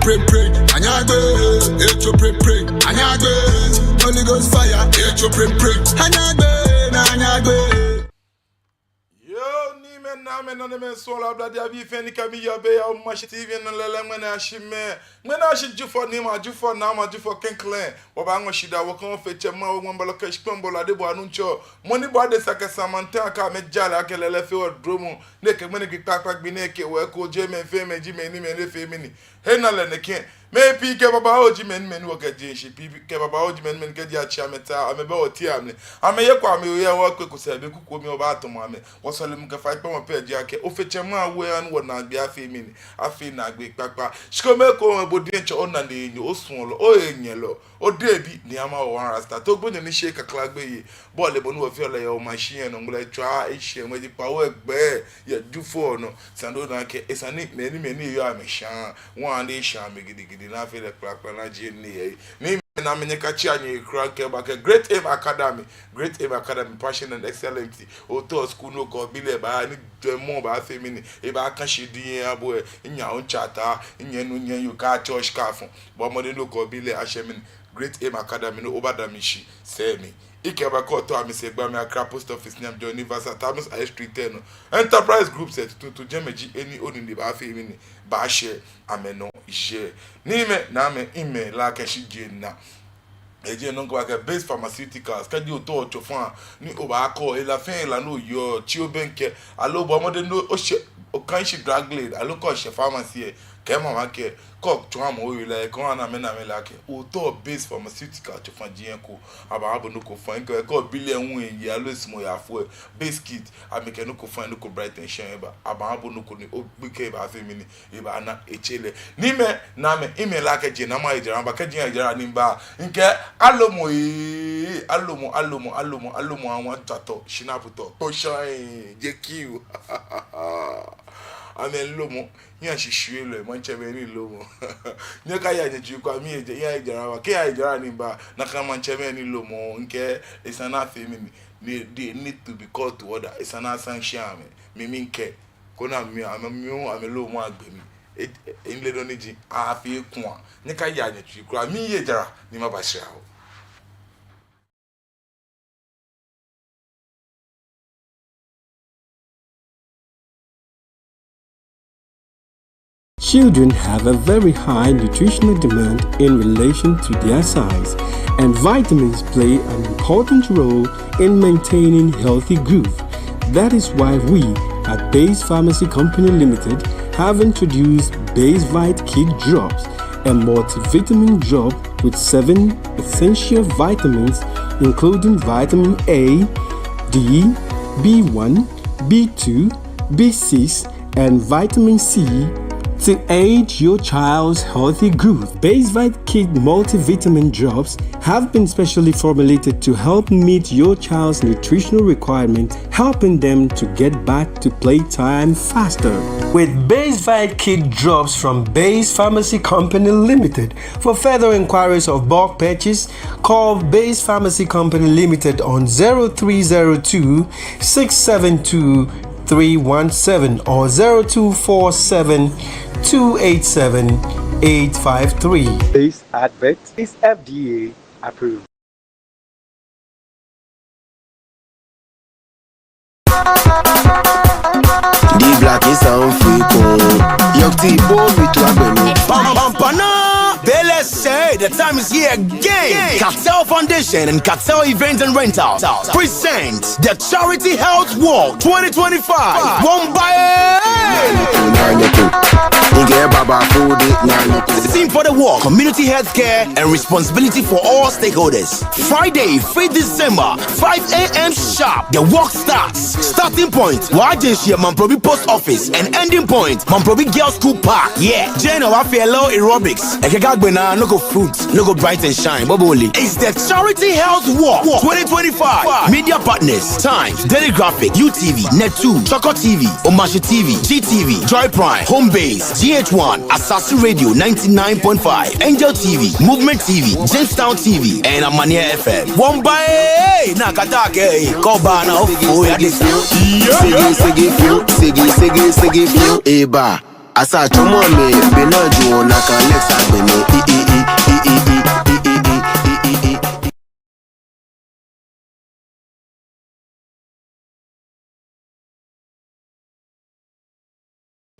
pray, pray, anyagbe. Echo pray, pray, anyagbe. Holy Ghost fire, echo pray, pray, anyagbe, anyagbe. Yo, ni men na men na men so la bla dia bi feni kami ya be ya ma shi TV no lele ngena shi me ngena shi jufo ni ma jufo na ma jufo kenklen wo ba ngo shida wo kon feche ma wo mbalo ka shpombo la de bo anuncho moni bo de saka samanta ka me jala ke lele fe o dromu ne ke mene ki pakpa gbi ne ke wo ko je me fe me ji me ni me ne fe me ni he na le ne ke me pi ke baba oji men wo ke je shi pi ke baba oji men ke dia chia meta amebe o ti amne ameye kwa me ye wo kweku se be kuku mi o ba to ame wo so le mu ke fight pa pe dia ke o feche ma we an wo na bia fe mi ni afi na gbe pakpa shiko me ko bodi encho ona le ni o sun lo o enyelo o de bi ni ama o wan rasta to gbo ni shake klagbe yi bo le bonu wo fi ole yo machine no ngule twa e she mo di pa wo egbe ye du fo no sando na ke esani me ni yo ameshan wan de shan me gidi na fe le klakla na je ni na menyeka chi anye kranke ba ke Great Aim Academy passion and excellence o to school no go bi le ba ni demo ba fe mi ni e ba kan shedi abo nya on chata nya no nya you ka church ka fun bo mo de no go bi le ashe mi Great Aim Academy no obadamishi say me ike ba ko to ami se gba me Accra Post Office ni am John Universal Tamus High Street 10 Enterprise Group set to jemeji any oni ni ba fe mi ni ba share ameno je ni me na me ime la ke shi je na eje no kwa ke Base Pharmaceuticals ka di o to chofan ni o ba ko e la fin la no yo ti o benke alo bo mo de no o she o kan shi drug lane alo ko she pharmacy ke mama ke ko to am o ile ko na me la ke o to Base Pharmaceuticals chofan jiyan ko aba abo no ko fan ko billion won yi alo simo ya fo base kit ameke no ko fan no ko bright and shine ba aba abo no ko ni o gbike ba fe mi ni e ba na echele ni me na me email la ke je na ma ejara ba ke je ejara ni ba nke alomo awon tato shinaputo to shine je kiu amen lomo yan shishu lo mo nchebe ni lomo nye ka ya nyeju kwa mi eje ya ejara wa ke ya ejara ni ba na ka man nchebe ni lomo nke isana femini they need to be called to order isana sanction me minke kona mi lomo agbemi inle do niji afi kun nye ka ya nyeju kwa mi ejara ni ma ba shira ho. Children have a very high nutritional demand in relation to their size, and vitamins play an important role in maintaining healthy growth. That is why we at Base Pharmacy Company Limited have introduced Base Vite Kid Drops, a multivitamin drop with 7 essential vitamins including vitamin A, D, B1, B2, B6, and vitamin C to aid your child's healthy growth. Base Vite Kid multivitamin drops have been specially formulated to help meet your child's nutritional requirements, helping them to get back to playtime faster. With Base Vite Kid drops from Base Pharmacy Company Limited. For further inquiries of bulk purchase, call Base Pharmacy Company Limited on 0302 672 317 or 0247 287 853. This advert is FDA approved. The black is on free. Yokti boy with Labeni. They say the time is here again. Cartel Foundation and Cartel Events and Rentals present the Charity Health Walk 2025. One by Theme for the walk: community healthcare and responsibility for all stakeholders. Friday, 5th December, 5 a.m. sharp. The walk starts. Starting point: Wajenshia Mamprobi Post Office, and ending point: Mamprobi Girls School Park. Yeah, Jeno Afielo Aerobics. Ekekagbena no go fruits, no go bright and shine. Boboli. It's the Charity Health Walk 2025. Media partners: Times, Daily Graphic, UTV, Net2, Choco TV, Omashi TV, GTV, Joy Prime, Home Base, GH1, Assassin Radio 99.5, Angel TV, Movement TV, Jamestown TV, and Amania FM. One by Nakatake, Kobana, Sigi feel, Eba. Asa chomo me benoju na kan lexa bene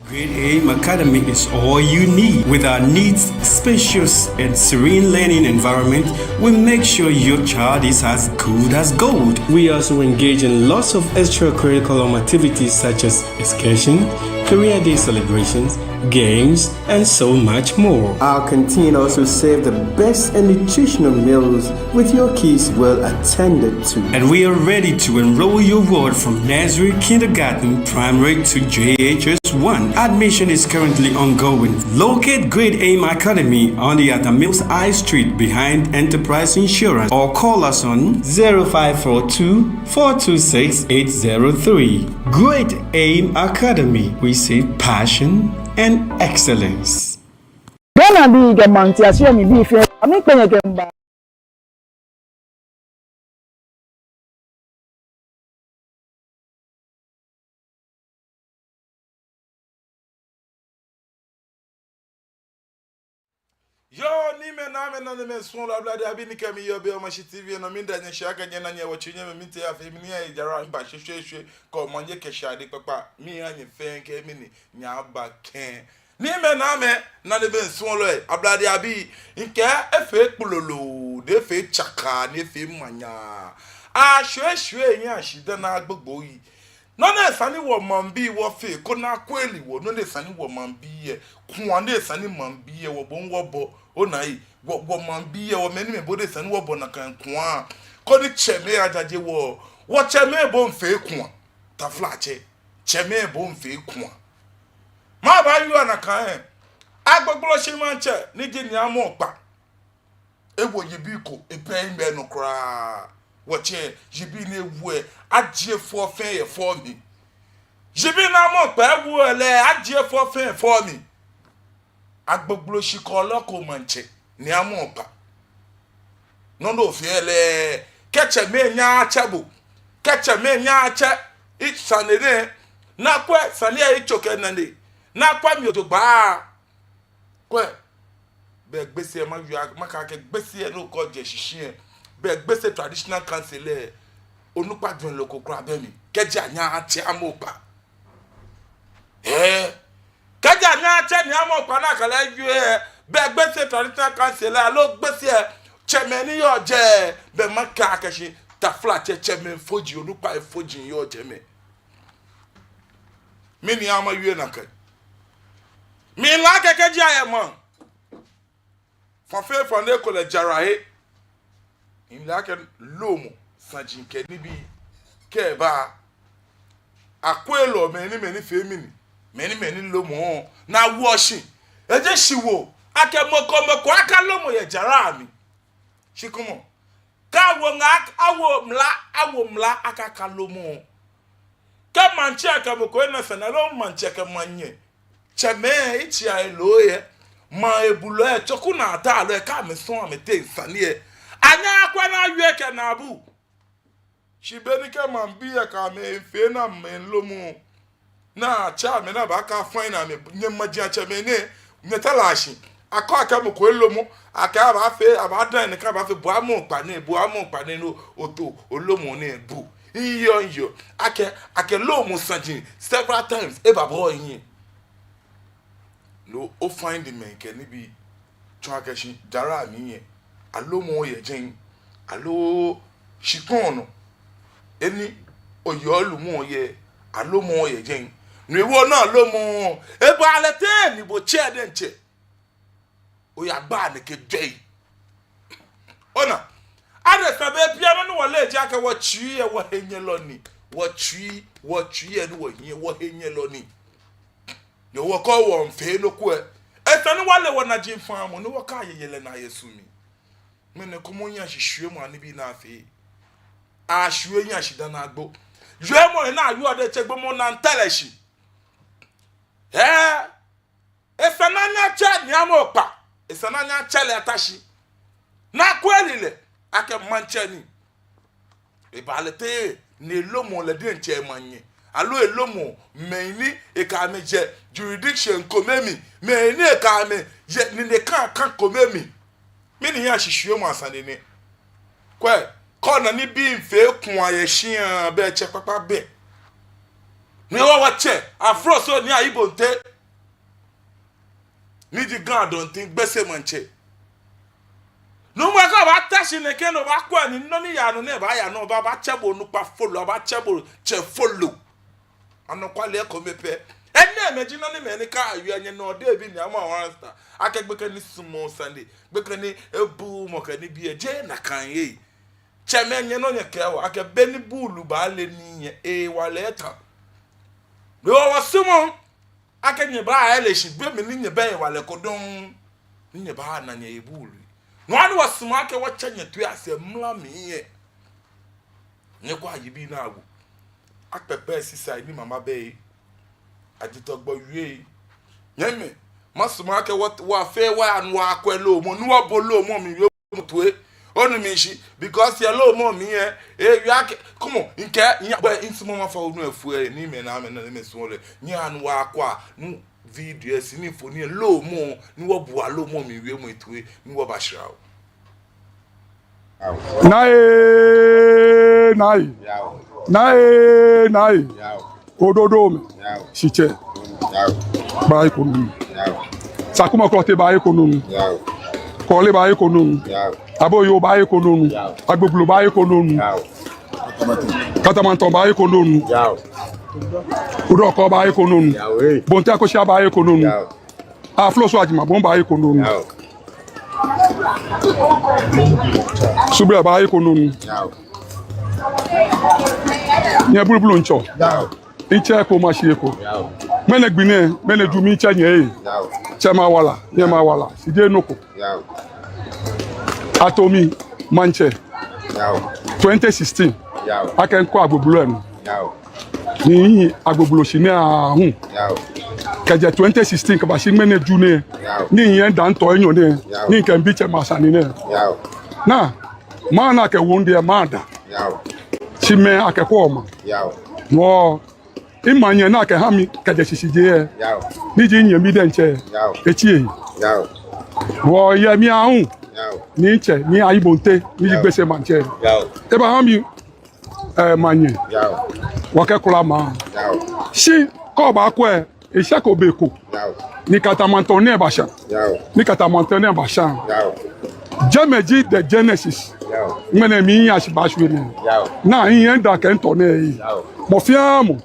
Grade AIM Academy is all you need. With our neat, spacious, and serene learning environment, we make sure your child is as good as gold. We also engage in lots of extracurricular activities such as excursion, career day celebrations, games, and so much more. Our canteen also serves the best and nutritional meals with your kids well attended to. And we are ready to enroll your ward from nursery, kindergarten, primary to JHS1. Admission is currently ongoing. Locate Grade AIM Academy on the Atamils I Street behind Enterprise Insurance or call us on 0542 426 803. Grade AIM Academy. We say passion and excellence. Gana bi ge manti aso mi bi fe ami penye gemba. Yo ni me na me son la blade abi ni kami yo be o machi TV no mi danye shaka nyena nye wachinye me mite ya fe mi ni ya jara mba hwehwehwe ko monye keshade papa mi anye fe nke mi ni nya ba ken ni me na de be son lo ablade abi nke efe kpololo de fe chaka ni fe manya a hwehwe nya shida na agbogbo yi no na sani wo mambi wo fe ko na kweli wo no na sani wo mambi ye kuan na sani mambi ye wo bon wo bo onai wo mambi ye wo meni me bo de sani wo bo na kan kuan ko ni cheme ajaje wo cheme bo mfe kuan ta flache cheme bo mfe kuan ma ba yu na kan agbogbo se ma nche ni je ni amo pa ewo yibiko epe me no kra Wache jibi ne wue adie for fen for me. Jibi na mo pa wu le adie for fen for me. Agbogbo shikolo ko manche ni amo pa. No fe le keche me nya achabu. Keche me nya acha itsanere na kwa sani e choke nande. Na kwa mi odogba. Kwa be gbese ma yu maka ke gbese no ko je shishin. Be gbese traditional councilor onupa dun loko kra be mi keja anya ati amopa keja anya ati ni amopa na kala yu be gbese traditional councilor lo gbese chemeni yo je be maka akashi ta flat chemen foji onupa foji yo je me ni ama yu na kan mi la kekeji ayemo fon fe fon de ko le jarahe Imlake lomo sanjinke nibi keba akwelo meni femini meni lomo na washing eje shiwo ake moko aka lomo ye jara mi shikumo ka wo ngak awo mla aka ka lomo ka manche aka moko na sanalo manche ka manye cheme ichi ai loye ma ebulo e choku na ata alo e ka me son amete nsanie anya akwa na yueke na abu shibenike mambia ka me fe na men lomu na cha me na ba ka fine na me nye maji acha me ne netalashi akwa ka mo ko lomu aka ba fe abadan ne ka ba fe bu amu pa ne no oto olomu ne bu iyo ake lomu sanjin several times e babo yin no o find me ke ni bi twa kashi dara mi yen alomo ye jen alo shikono eni oyolumo ye alomo ye jen nwewo na alomo ebo alete ni bo che de nche oya gba ne ke dei ona ade sabe pia no wole je aka wo twi ye wo henye loni wo twi ye no wo hie wo henye loni yo wo ko wo mfe no ko etanu wale wona je fan mo no wo ka yeyele na yesumi mene komo nya hihwe mu ane bi na afi a hwe nya hida na agbo hwe mo na ayu ode chegbo mo na nteleshi esananya cha ni amopa esananya chele atashi na kwelile ake mancheni ebalete ne lomo le de nche manye alo elomo meni ekame je jurisdiction komemi meni ekame je ni kan komemi mini ya hihwe mu asane ni kwa kona ni bi mfe kun ayehia be che papa be ni wa che afro so ni ayibonte ni di gan don tin gbese manche no mo ka ba tashi ne ke no ba kwa ni no ni ya no ne ba ya no ba chebo nu pa follow ba chebo che follow ano kwa le ko mepe ene meji no ni me ni ka ayu anye no de bi ni ama wansta akegbe ka ni sumo Sunday gbe ni ebu mo ka ni bi eje na kan ye cheme nye no nye kewa akebe ni bulu ba le ni ye wa le ta do wa sumo akenye ba ele shi be mi ni nye be wa le kodon ni nye ba na nye bulu no anu wasuma ke wachanye tu ase mla miye nye kwa yibi na agu apepe sisa ni mama be aditogbo wie nyeme masuma ke wa fe wa anu akwelo mo nu obolo mo mi we mutwe onu mi shi because ya lo mo mi you ake come on nke nya insumo ma fa onu afu ni me na me so le nya anu akwa nu video esi ni foni lo mo ni wo bua lo mo mi we mo etue ni wo ba shira o nai ododo me shiche ba ikonu sakuma ko te ba ikonu ko le ba ikonu aboyo ba ikonu agbogbo ba ikonu katamanton ba ikonu Udo ko ba ekonomi. Bonte ko sha ba ekonomi. Aflo so ajima bon ba ekonomi. Subra ba ekonomi. Nye bulbulu ncho. Inche ko ma shi eko. Mene gbine, mene du mi nche nye. Chema wala, nye ma wala. Sije noko. Atomi manche. 2016. Aken ko agbobulu enu. Ni agbogbo si ni ahun keje 2016 ka ba si mene ju ni ni yen dan to eyan ni ni kan bi che masani ne na ma na ke won de ma da si me akeko ma wo imanye na ke ha mi keje sisi je ni ji yen mi de nche echi eyi wo ye mi ahun ni nche ni ayibonte ni gbese ma nche e ba ha mi manye wakekula ma si ko ba ko e se ko be ko ni katamanton ne ba sha ni katamanton ne ba sha jameji the genesis mene mi ya si ba su ni na yin da ke nto ne yi mo fi amu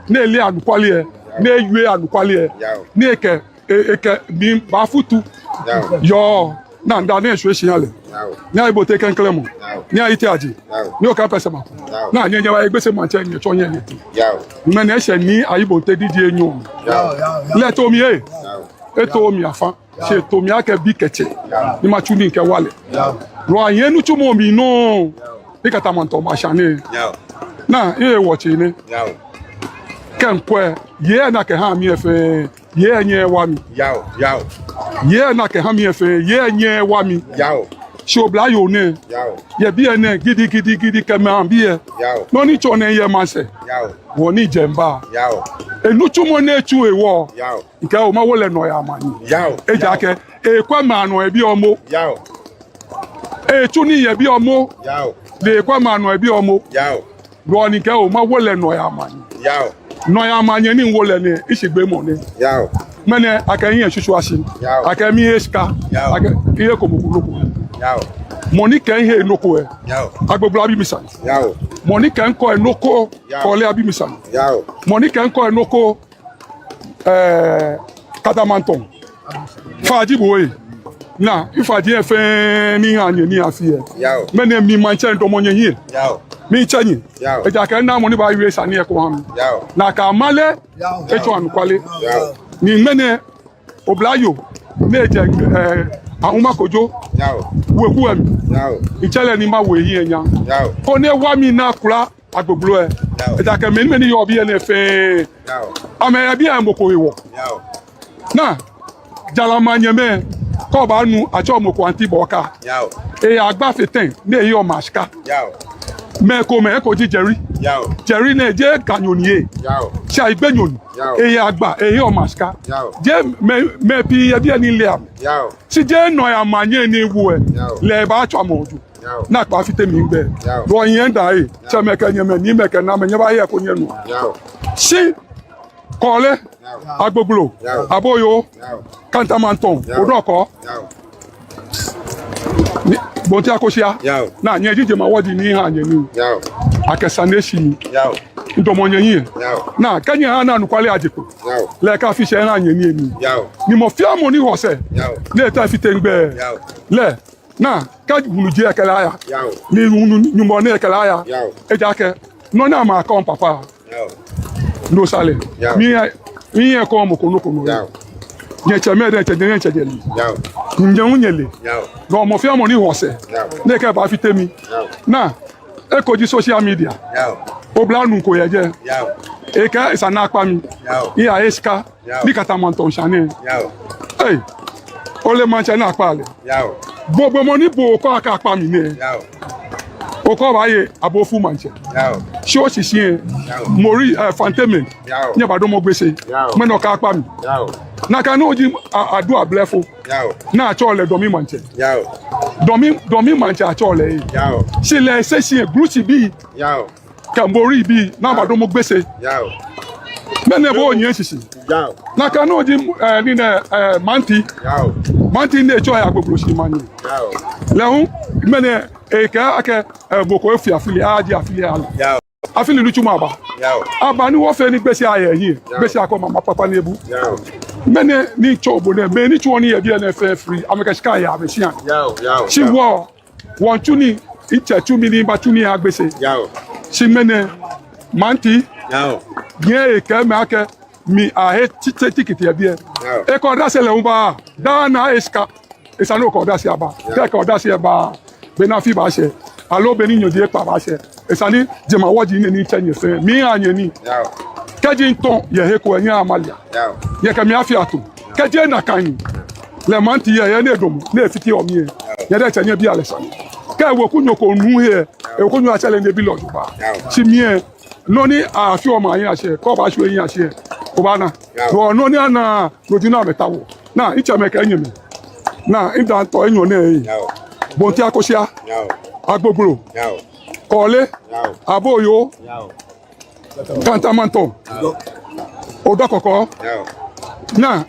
ne le anukwali e ne yue anukwali e ni eke mi ba futu yo na nda ne so se ale ni aibo te kenkele mo ni aiti aji ni o ka pese ma na nyenye wa egbese mo nche nye cho nye ni me na se ni aibo te didi enyo le to mi eto mi afa se to mi ake bi keche ni ma chu ni nke wale ro ayen nu chu mo mi no bi kata mo nto ma shane na e wo chi ni kenkwe ye na ke ha mi efe ye nye wa mi ye na ke ha mi efe ye nye wa mi si obla yo ne ye bi ene gidi ke ma bi e no ni cho ne ye ma se wo ni jemba enu chumo na echu ewo nke o ma wole no ya mani e ja ke e kwa ma no e bi omo e chu ni ye bi omo le kwa ma no e bi omo ro ni ke o ma wole no ya mani no ya mani ni wole ni isegbe mo ni mene akayin esusu asi akemi eska iye ko mukuloko money can he noko e agbogbo abi misan money can ko enoko ko le abi misan money can ko enoko katamanton faji boy na ifaji e fe ni anye ni afie mene mi manche ndo monye hie mi chanyi e ja ka na money ba wi sani e ko ham na ka male e to anu kwale ni mene oblayo neje ahun makojo weku em ichele ni ma we yin eyan ko ne wa mi na kura agbogbo e ja ke me ni yo bi ene fe ame bi am ko ewo na jala manyeme ko ba nu acho moko anti boka e agba fetin ne yo maska me ko jijeri Jerry ne je kanyoniye. Sha igbenyoni. Eye agba, eye omaska. Je me pi e bi ani le am. Si je no ya manye ni wu e. Le ba atwa moju. Na pa fite mi ngbe. Lo yen da e. Che me ka nyeme ni me ka na me nye ba ye ko nye no. Si kole agbogbo aboyo kantamanton odoko bonti akosia na nye jije ma wodi ni ha nye ni akesaneshi ndomo nye yin na kanya ha na nukwale ajipo le ka fi se na nye ni emi ni mo fi amo ni hose le ta fi tengbe le na ka gulu je ekela ya ni nyumo ne ekela ya ejake no na ma kon papa no sale mi e ko mo kono nye chame de chedene chedeli nje unyele no mo fi amo ni hose ne ke ba fi temi na e ko ji social media o blanu ko yeje e ka isana pa mi iya eska ni katamanton chane o le man chane apa le gbogbo mo ni bo ko aka pa mi ne o ko ba ye abofu manche si o sisi mori fanteme nye ba do mo gbese me no ka pa mi na ka no ji adu ablefo na acho le domi manche domi manche acho le si le sesi group bi ka mori bi na ba do mo gbese mene bo yin sisi na ka no ji ni na manti ne cho ya gbogbo si mani lehun mene eka ake boko efi afili aji afili ala afili lu chuma aba ni wo fe ni gbese aye yin gbese akọ mama papa ni ebu mene ni chobo ne me ni chuo ni ye bi na fe free ameka shika ya abesian si wo won tuni iche 2 million ba tuni agbese si mene manti ye eka me ake mi ahe tikiti ya bi e ko da se le un ba da na eska esano ko da se aba ko da se ba benafi ba se alo beni nyodi pa ba se esani je ma wodi ni chenye fe mi anye ni kaji nton ye he ko enya amalia ye ka mi afia to kaji na kan le manti ye na edomu na efiti o mi ye de chenye bi alesani ka wo kunyo ko nu he e kunyo achele ne bi lo ba si mi no ni afi o ma yin ase ko ba su yin ase ko ba na no ni ana rodina metawo na iche me ka enyeme na inda to enyo na yi bonti akosia agbogbo kole aboyo kantamanton odokoko na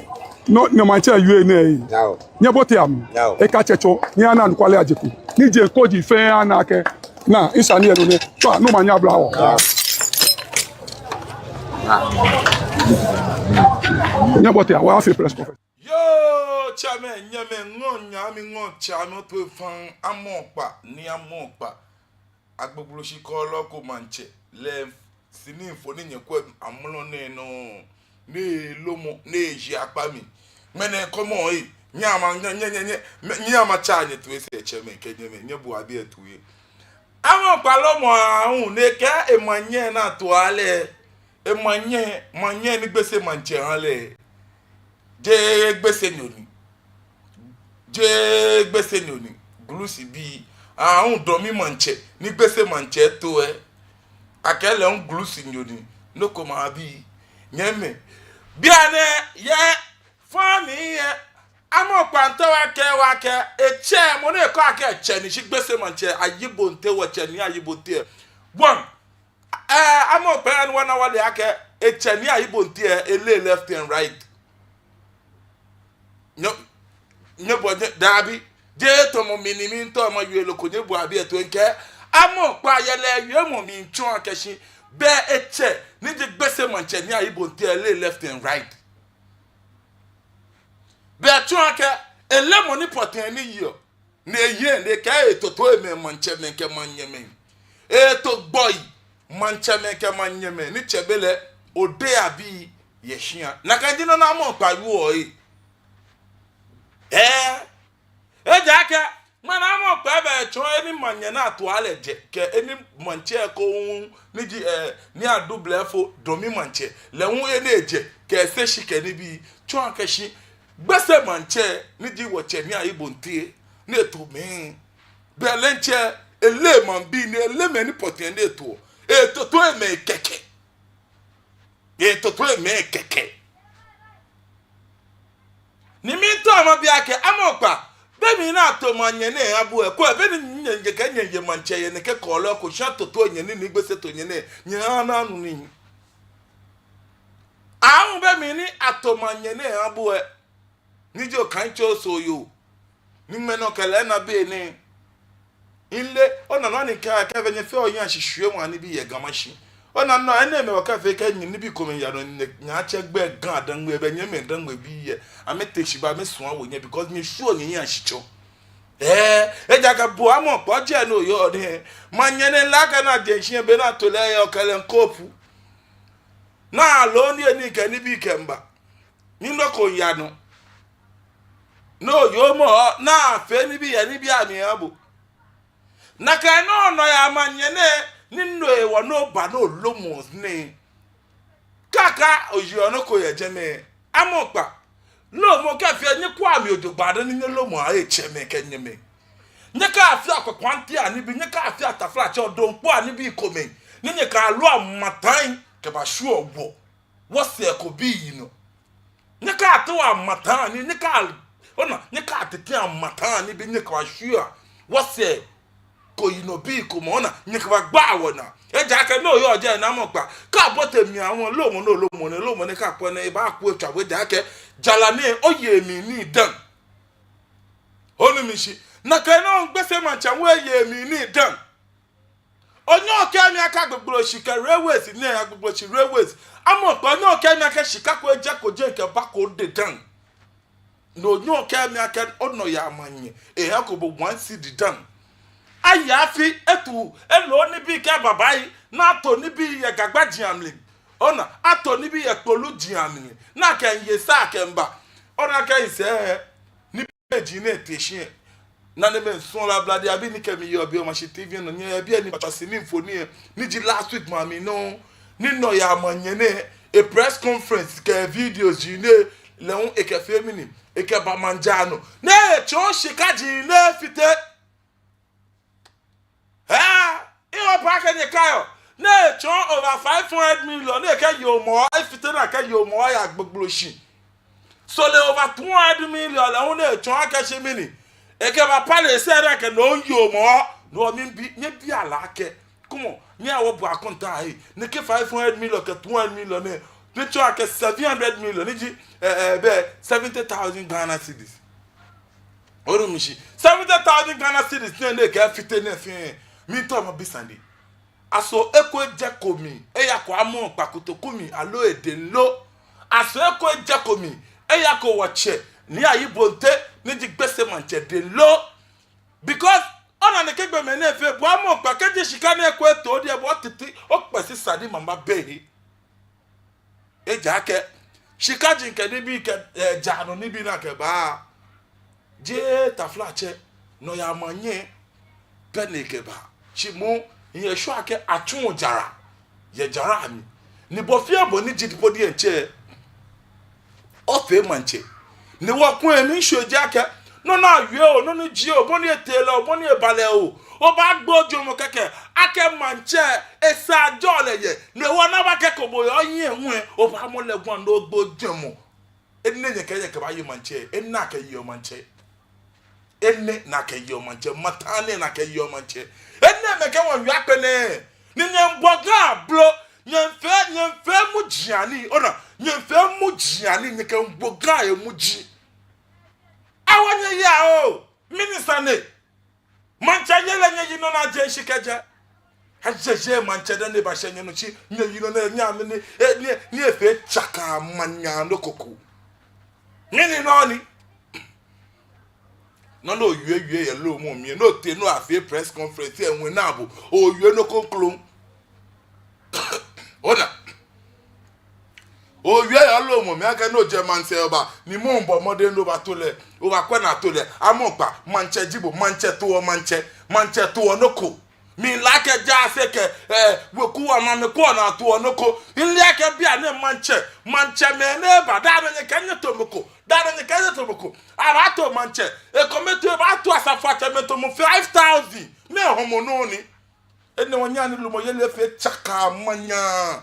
no manche yu na yi nye boti am e ka checho ni ana nkwale ajeku ni je koji fe ana ke na isani eno ne to no manya blawo nye boti awa afi press conference chame nyame ngonya mi ngon chame to fan amopa ni amopa agbogbo shi ko loko manche le sini info ni nyekwe amulo ne no ni lomo ne ji apa mi mene komo yi nyama chanye to ese cheme kenyeme nyebu abi etuye amopa lomo ahun ne ka emanye na to ale emanye ni gbese manche ale je gbese ni oni je gbese ni oni glusi bi ahun domi manche ni gbese manche to akele on glusi ni oni no ko ma bi nyeme bi ane ye fami ye amo panto wa ke eche mo ne ko ake eche ni si gbese manche ayibo nte wo che ni ayibo te bon amo pan wana wale ake eche ni ayibo nte ele left and right nyebo dabi je to mo minimi to mo yelo ko nyebo abi eto nke amo pa yele yemo mi nchu akeshi be eche ni de gbese manche ni ayibo nte ele left and right be achu ake ele mo ni poten ni yo na ye ne ka eto to eme manche me nke manyeme eto boy manche me nke manyeme ni chebele ode abi yeshia na kanjino na amo pa yu yi ejake mana amo pa be cho eni manye na to ale je ke eni manche ko ni ji ni adouble fo domi manche le hu eni eje ke se shike ni bi cho akeshi gbese manche ni ji wo che ni ayibo ntie ni eto mi be lenche ele man bi ni ele me ni poten de to toto eme keke toto eme keke ni mi to amabiake amokpa be mi na to manyene abu e ko be ni nyenje ka nyenje manche ye ne ke kolo ko sha toto nyene ni gbese to nyene nya na anu ni ahun be mi ni atomanyene abu e ni jo kan cho so yo ni meno kele na be ni ile ona no ni ka venye fe oyan hihwe mu ani bi ye gamashi ona no ene me waka fe ka nyi ni bi komi ya no nya chegbe gan adanwe be nye me danwe bi ye amete shiba me so awo nya because me sure ni yan hicho eja ka bo amo po je no yo de manyene la ka na de hie be na to le yo kele nkopu na lo ni eni ka ni bi kemba ni ndo ko ya no yo mo na fe ni bi ya ni bi ami abo na ka no ya manyene ni no e wo no ba no lomo ni kaka ojo no ko ye jeme amopa lomo ka fi ni kwa mi odogba de ni lomo a e cheme kenyeme nyeka afi akwakwante ani bi nyeka afi atafla che odonpo ani bi ikome ni nyeka lo amatan ke ba shu ogbo wo se ko bi yi no nyeka ato amatan ni nyeka nyeka atete amatan ni bi nyeka wa shu a wo se ko yi no bi ikome ona nyeka ba gba wona eja ka no yo je na mo pa ka bote mi awon lomo ne ka po ne ba ku etwa we ja ke jala ni oye mi ni dan onu mi shi na ka no gbese ma cha we ye mi ni dan onyo ka mi aka gbogboro shika railways ni agbogbo shi railways amo pa onyo ka mi aka shika ko eja ko je ke ba ko de dan no onyo ka mi aka ono ya amanye e ha ko bo 1 cedi dan ayafi etu elo ni bi ke baba yi na to ni bi ye gagba jiamli ona ato ni bi ye polu jiamli na ka ye sa kemba ona ka ise ni peji na etehie na ne me son la blade abi ni kemi yo bi o ma shi tv no nye bi ani patasi ni mfoni ni ji last week mami no ni no ya manye ne a press conference ke videos ji ne leun e ke femini e ke ba manjano ne cho shikaji ne fite iyo pake ni kayo ne cho over 500 million ne ke yo mo fite na ke yo mo ya gbogblo shi so le over 200 million leun ne cho ake se mini eke ba pale sere ke no yo mo no mi bi nye bi alake kumo nye awo bu akonta ai ne ke 500 million ke 200 million ne cho ake 700 million ni ji be 70,000 Ghana cedis oru mishi 70,000 Ghana cedis ne ke fite ne fin mi to mo bisande aso eko jekomi eya ko amo pakuto kumi alo ede lo aso eko jekomi eya ko wache ni ayibonte ni di gbese manche de lo because ona ne kegbe me na fe bo amo pa keje shika na eko to de bo titi o pesi sadi mama behi eja ke shika jin ke ni bi ke jano ni bi na ke ba je taflache no ya manye pene ke ba chimu ye sho ake atun jara ye jara mi ni bo fi abo ni jidipo di enche o fe manche ni wo kun emi shoje ake no na yue o no ni ji o bo ni etele o bo ni ebale o ba gbojo mo keke ake manche esa jole ye ni wo na ba keke bo yo yin ehun o ba mo legun no gbojo mo enne ye ke ba yi manche enna ke yi o manche enne na ke yi o manche matane na ke yi o manche enne me ke won wi apene ni nyem boga blo nyemfe mu jiani ona nyemfe mu jiani ni ke boga e mu ji awanye ya o minister ne mancha yele nye yino na je shikeje hajeje mancha de ne ba shenye no chi nye yino na nya me ni efe chaka manya no koku nini no ni no yue ye lo mo mi no te no afi press conference enwe na abo o yue no konklo ona o yue ya lo mo mi aka no je man se oba ni mo nbo mode no ba to le o ba kwa na to le amopa manche jibo manche to onoko mi like ja se ke we ku wa ma me ko na to onoko ile ake bia ne manche me ne ba da ne kenye to moko ara to manche e komete ba to asafa te me to mo 5,000 me homo no ni ene wonya ni lumo yele fe chaka manya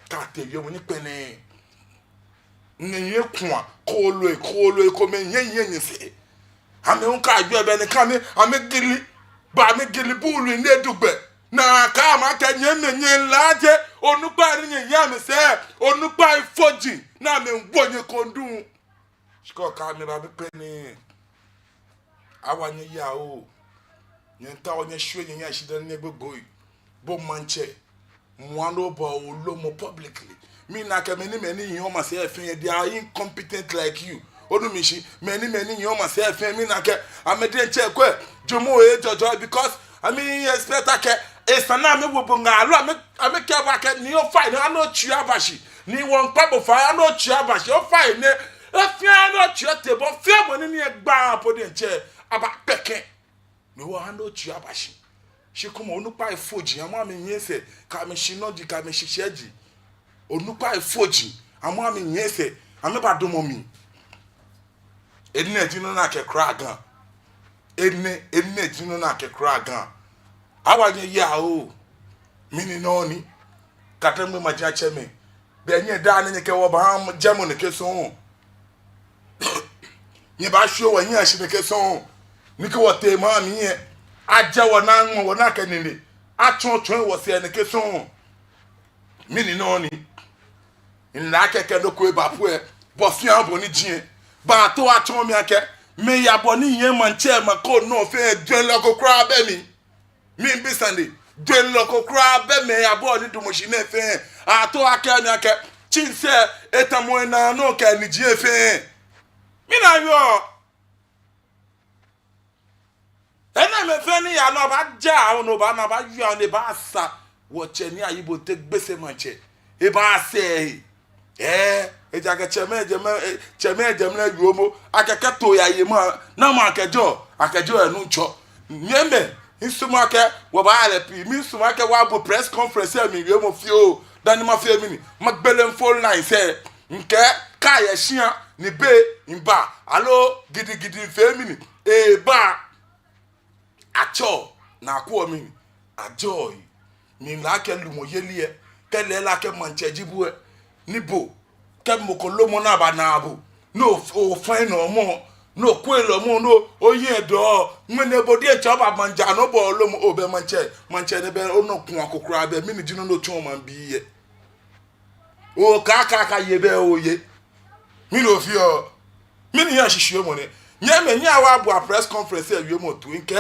ka te yo ni pene nyenye kwa kolo ko me nyenye se ame unka aju ebe ni ka me ame gili bulu ne dugbe na ka ma ka nyenye laje onupa ni nyenye ame se onupa ifoji na me nwonye kondun shiko ka me ba be pene awanye ya o nyenta onye shwe nyenye ashida ne gbogbo bo manche mwando bo olomo publicly me na ka many you must say they are incompetent like you onumishi many you must say me na ka amede check kwe jomo jojo because I mean expect ka esana me wo bonga alo ame ke ba ka ni o fine ano tua bashi ni won pabo fa ano tua bashi o fine ne afia no tua te bo fia mo ni egba po de che aba peke ni wo ano tua bashi shikuma onupa ifoji ama me nyese ka me shinoji ka me shisheji onupa ifoji ama me nyese ame ba domo mi edine jinu na ke kra gan edine jinu na ke kra gan awanye ya o mini no ni katembe maja cheme be nye da ne ke wo ba am jamo ne ke so nye ba hwe wo nye ashi ne ke so ni ke wo te ma mi ye aja wona nwo wona kanini atwotwe wo se ne ke so mini no ni nla keke no ko ba pu e bo fi an bo ni jin ba to atwon mi ake me ya bo ni yen man che ma ko no fe dwen loko kra be mi bi sande dwen loko kra be me ya bo ni dumoshi na fe ato ake ni ake chinse etamo na no ka ni jin fe mi na yo ena me fe ni ya no ba ja no ba na ba yo ni ba sa wo che ni ayibo te gbese man che e ba se ejaga cheme na yuomo akeke to ya yema na ma akejo enu ncho nyeme insumake wo ba ale pi mi insumake wa bo press conference mi yuomo fio dani ma fio mi ni magbele phone line se nke ka ya hia ni be imba alo gidi fe mi ni ba acho na akwo mi ajoy ni la ke lumo yelie kele la ke manchejibu nibo kem ko lomo na ba na abu no o fine no mo no kwelo mo no oyin do nwene bodi e choba manja no bo lomo obe manche ne be ono kun akokura be mi ni jinu no tun man bi ye o ka ye be oye mi no fi o mi ni ya shishiyo mo ne nyeme nya wa bu a press conference e wiemo to nke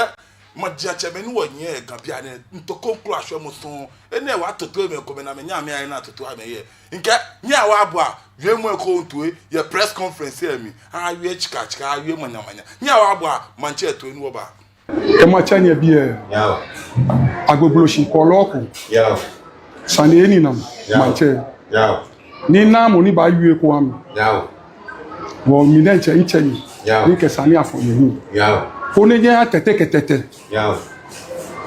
madia cheme ni wonye gan bia ne ntoko nkru ahwe mo so ene wa toto me ko me na me nya me na toto ame ye nke nya wa bu a wiemo ko ntoe ye press conference e mi a wie chika a wie manyamanya nya wa bu a manche to ni wo ba e ma chanya bi e yawo agbogbo shi ko loko yawo sane eni na manche yawo ni na mo ni ba wie ko am yawo wo mi na nche ni ni ke sane afo ye yawo koni je atete yawo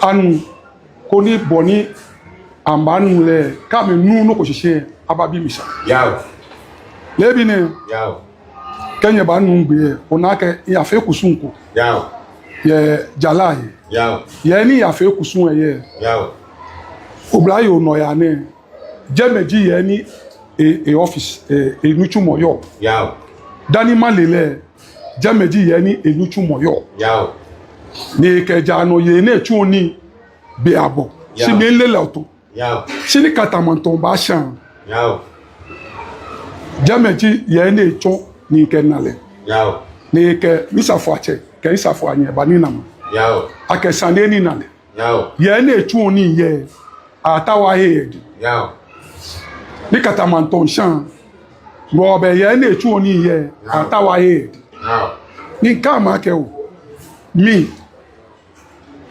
anu koni boni ambanu le ka me nu no ko sise ababi misa yawo lebi ne yawo kenya ba nu ngbe ona ke ya fe kusunko yawo ye jalaye yawo ye ni ya fe kusun ye yawo oblayo no ya ne jemeji ye ni office nuchumo yo yawo dani malele jameji ye ni enuchumo yo yawo ni keja no ye na echu oni be abo si mi nlele oto yawo si ni katamanton ba shan yawo jameji ye na echu ni kenale yawo ni ke misafo ache ke misafo anye ba ni nam yawo akesande ni nale yawo ye na echu oni ye atawa he yawo ni katamanton shan bo be ye na echu oni ye atawa he ni kama ke o mi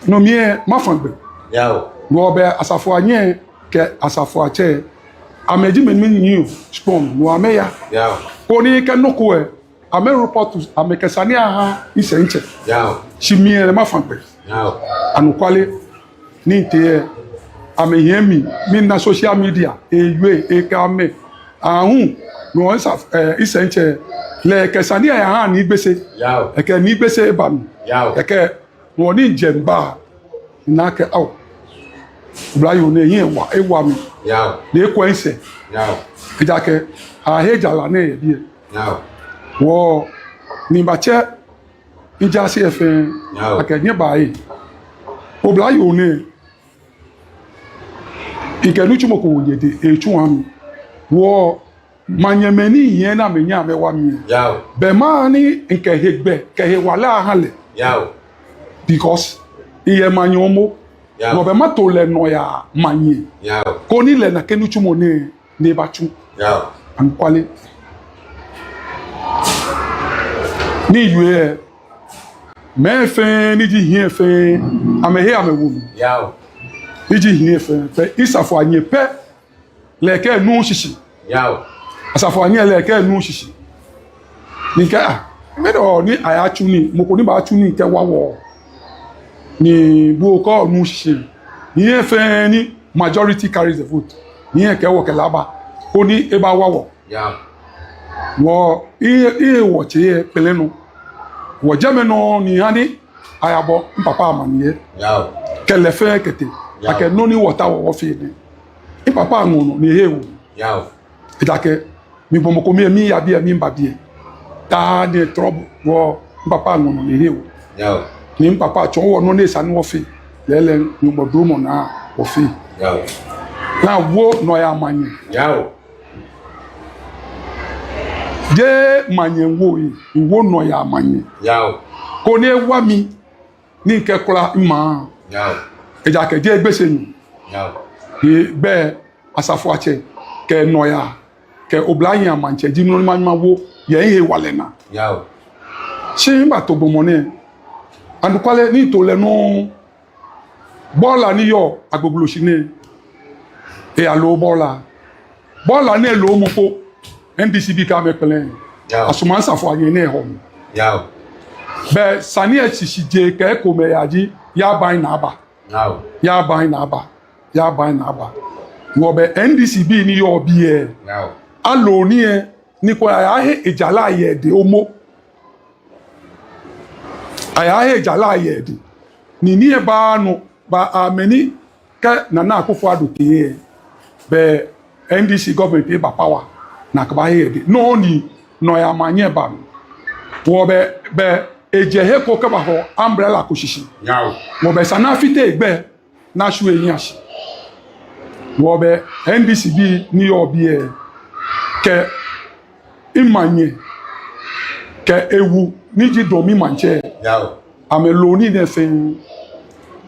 no mi mafangbe yawo no be asafo anye ke asafo ache ameji men ni spon no ameya yawo ko ni ke noko e ame report amekesani aha isenche yawo chimi e mafangbe yawo anukwale ni te amehemi mi na social media ewe ekame ahun no isenche le kesani aha ni gbese yawo eke ni gbese ba mi yawo eke won ni jemba na ke aw Oblayo ne yin wa ewa mi. Yaw. Ne kwense. Yaw. Ejake a heja la ne bi. Yaw. Wo ni ba che ija se efe akenye bae. Oblayo ne ikenu chumoko wonyede echu ami. Wo manyemeni yen na menya me wa mi. Yaw. Be ma ni nke hegbe ke he wala hanle. Yaw. Because iye manyomo no be mato le no ya manye Yaw. ko ni le na kenu chumo ne ba chu Yaw. an kwale ni yue me fe ni ji hie fe amehe amewu Yaw. ni ji hie fe pe isafo anye pe le ke nu shishi Yaw. asafo anye le ke nu shishi ni ka me do ni aya chu ni mo ko ni ba chu ni ke wawo ni bo ko nu shishi ni fe ni majority carries the vote ni ke wo ke laba ó ní eba wawo Yaw. wo wo che pele no wo jeme no ni hani ayabo papa amaniye Yaw. kele fe kete Yeah. ake no ni water wo fi ni papa ngono ni hewu Yaw. itake mi bomo ko mi ya bi mi mbabie ta de trouble wo papa ngono ni hewu Yaw. ni papa cho wo no ne sa ni wo fi lele ni mo do mo na wo fi Yaw. na wo no ya manye Yaw. je manye wo yi wo no ya manye Yaw. ko ne wa mi ni nke kura ma Yaw. eja ke je gbese ni Yaw. ni be asafo ache ke no ya ke oblayin amanche ji no ma wo ye he wale na Yaw. se ba to gbomo ne andukwale ni to le no bola ni yo agbogbo si ne e alo bola ne lo mo po NDC bi ka me pele Yaw. asuman safo ayen ne ho Yaw. be sani echichi je ke ko me yaji ya ban na aba Yaw. ya ban na aba wo be NDC bi ni yo bi e Yaw. alo ni e ni ko aya he ejala ye de omo aya he ejala ye de ni e ba no ba ameni ka na akufo adoke e be NDC government e ba power na ka ba he de no ni no ya manye ba wo be eje he ko ka ba ho umbrella ko shishi Yaw. wo be sana fite egbe na su eyin asi wo be NDC bi ni yo bi e ke imanye ke ewu ni ji domi manche Yaw. ameloni ne fin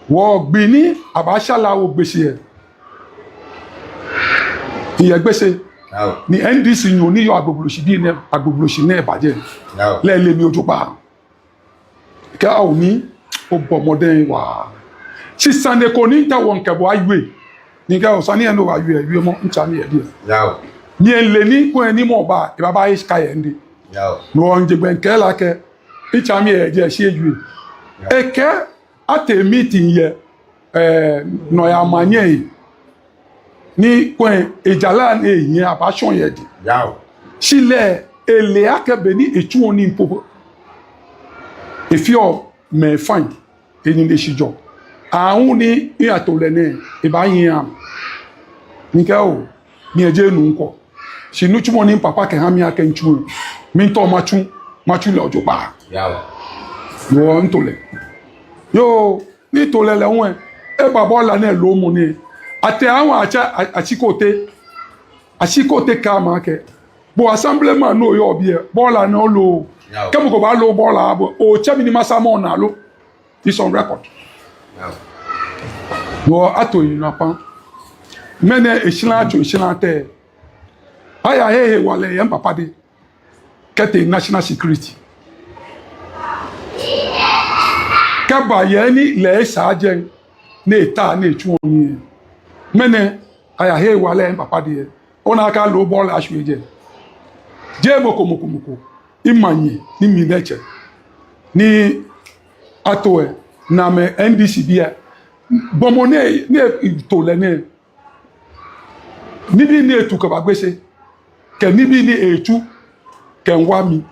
wo gbi ni abashala wo gbese e iye gbese Yaw. ni NDC yun ni yo agbogbosi ne baje Yaw. le mi ojo pa ka oni o bomoden wa si sande ko ni ta won ke bo aywe ni ka o sani eno wa aywe mo ncha mi e die Yaw. ni ele ni ko eni mo ba e baba is ka ye ndi Yaw. no onje gben ke la ke ncha mi e je si eju e ke ate meeting ye no ya manye ni ko ejala na eyin abashon ye di Yaw. sile ele akebe ni etu oni mpopo efio me fine eni le sijo ahun ni iato le ne e ba yin am ni ke o ni eje nu nko sinu chumo ni papa ke ha mi ake nchu mi to machu le ojo pa Yaw. wo ntole yo ni tole le won e baba la na lo mu ni ate awon achikote ka ma ke bo assemblement no yo bi e bola na lo Yaw. kemu ko ba lo bola abo o chemi ni masamo na lo is on record Yaw. wo ato yin na pan mene eshina te aya he wale yan papa de kete national security kaba ye ni le saje ne ta ne tu oni mene aya he wale yan papa de ona ka lo bola asweje je moko imanye ni mi leche ni atoe na me NDC bia bomone ni to le ne nibi ni etu ka bagbese ke nibi ni etu ke nwa mi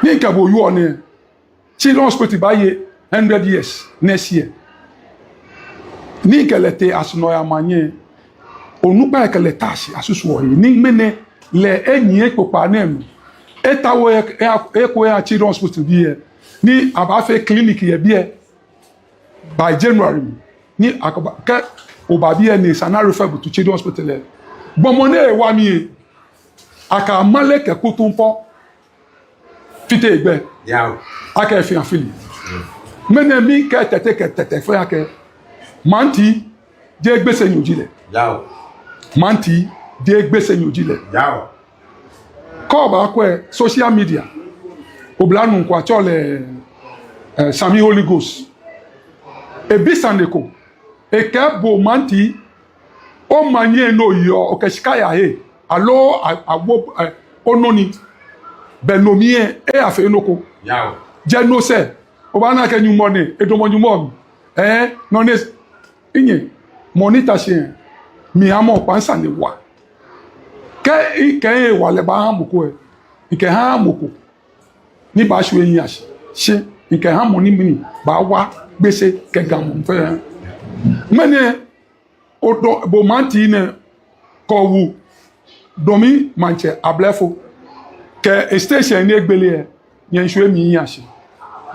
ni ka bo yu one children hospital ba ye 100 years next year ni kelete asno ya manye onupa kele tashi asusu oyi ni mene le enyi ekpopa nem etawo eko ya children's hospital bi ni abafe clinic ye bi by January ni akoba ke obabi ni sana refer to children's hospital gbomone wa mi aka maleke kutumpo fite egbe Yaw. aka fi afili mene mi ke tete fo yake manti je gbese nyojile Yaw. manti je gbese nyojile Yaw. ko ba ko social media oblanu kwa chole Sami Holy Ghost e bisandeko e ke bo manti o manye no yo o ke shikaya he alo agbo ononi benomie e afe enoko Yaw. je no se o ba na ke nyu money e do monyu mo no ne inye monitor she mi amo pansa le wa ke e wa le ba ha moko e ke ha moko ni ba shu eyin ase se nke ha mo ni mini ba wa gbese ke ga mo fe mene odo bo manti ne ko wu domi manche ablefo ke station ni egbele e yen shu emi yin ase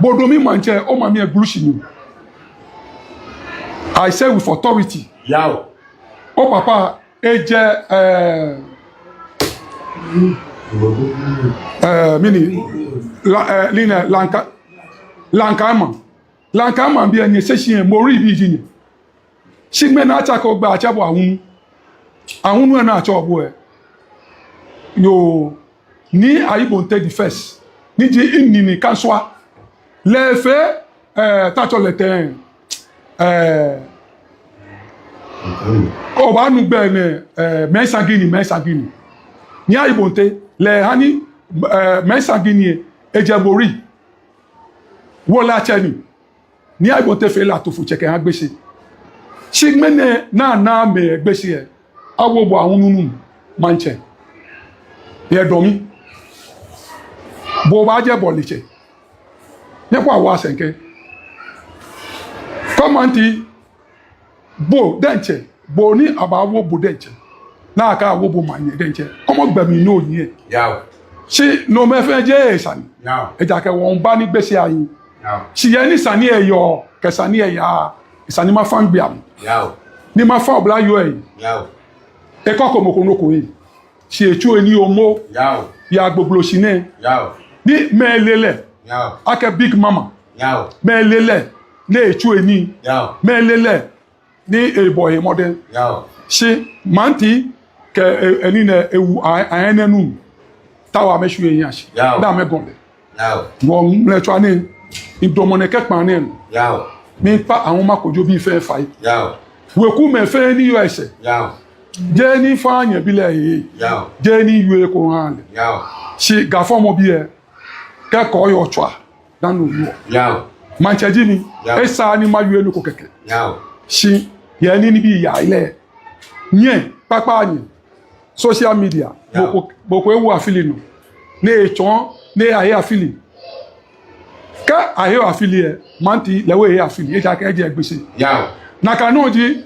bo domi manche o ma mi eglushi ni I say with authority Yaw. o papa eje mini lina lankama bi eni session mori bi jini sigme na acha ko gba acha bo ahun nu na acha obo yo ni ayibonte the first ni ji inni ni kanswa le fe tacho le ten o ba nu gbe ne mensangini ni ayibonte le hani mensangini ejebori wola cheni ni ayibonte fe la to fu cheke han gbese sigmene na me gbese e awobo ahun nunu manche ye domi bo ba je boliche nepo awa senke komanti bo denche bo ni abawo bo denche na aka awo bo manye denche omo gbemi no yin Yaw. si no me fe je esani Yaw. eja ke won ba ni gbese ayin Yaw. si ye ni sani eyo ke sani eya sani ma fan gbe am Yaw. ni ma fa obla yo e Yaw. e koko mokonoko yi si echu eni omo Yaw. ya gbogbo sine Yaw. ni melele Yaw. ake big mama Yaw. melele le echu eni Yaw. melele ni ebo e modern Yaw. si manti ke eni na ewu ayenenu tawa meshu eyin asi Yaw. da me gonle Yaw. won le twa ni idomone ke pan ni Yaw. mi pa àwọn makojo bi fe fa yi Yaw. we ku me fe ni US Yaw. je ni fa yan bi le yi Yaw. je ni yue ko han Yaw. si ga fo mo bi e ke ko yo twa danu yo Yaw. manche ji ni Yaw. esa ni ma yue nu ko keke Yaw. si ye ni bi ya ile nye papa ni social media Yaw. boko ewu afili no ne echon ne aye afili ka aye afili e manti lewe aye afili e ja ke je gbese Yaw. na ka no ji